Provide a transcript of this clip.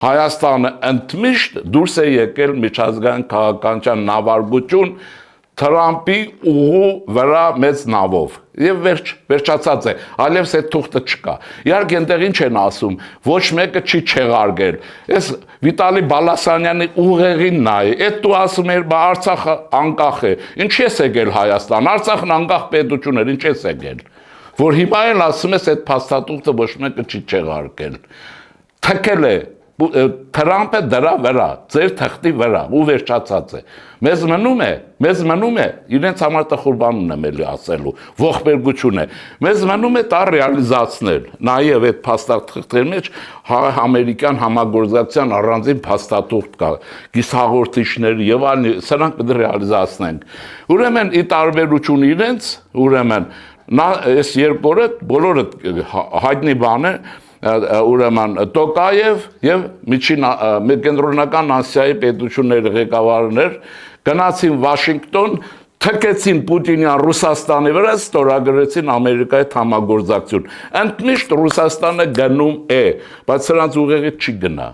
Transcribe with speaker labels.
Speaker 1: Հայաստանը ընդմիշտ դուրս է եկել միջազգային քաղաքականության նավարկություն Թրամփի ուղու վրա մեծ նավով եւ վերջացած է, այլևս այդ թուղթը չկա։ Իհարկե այնտեղ ինչ են ասում, ոչ մեկը չի չեղարկել։ Այս Վիտալի Բալասանյանի ուղեղին նայ, այդ դու ասում ես, բա Արցախը անկախ է։ Ինչ ես եկել Հայաստան, Արցախն անկախ պետություն էր, ինչ ես եկել։ Որ հիմա էլ ասում ես այդ փաստաթուղթը ոչ մեկը չի չեղարկել։ Թքել է Թրամփը դրա վրա, ձեր թղթի վրա, ու վերջացած է։ Մեզ մնում է, իրենց համար տխուր բան ունեմ էլի ասելու, ողբերգություն է։ Մեզ մնում է դա ռեալիզացնել, նաև այդ փաստաթղթերի մեջ ամերիկյան համագործակցության առանձին փաստաթուղթ կա, գիսահաղորդիչներ եւ այլն, սրանք պետք է ռեալիզացնենք։ Ուրեմն ի տարբերություն իրենց, ուրեմն նա այս երկու օրը բոլորը հայտնի բան է, ուրեմն Տոկաև եւ կենտրոնական Ասիայի պետությունների ղեկավարներ գնացին Վաշինգտոն, թքեցին Պուտինյան Ռուսաստանի վրա, ստորագրեցին Ամերիկայի համագործակցություն։ Ընդմիշտ Ռուսաստանը գնում է, բայց սրանց ուղեղից չի գնա։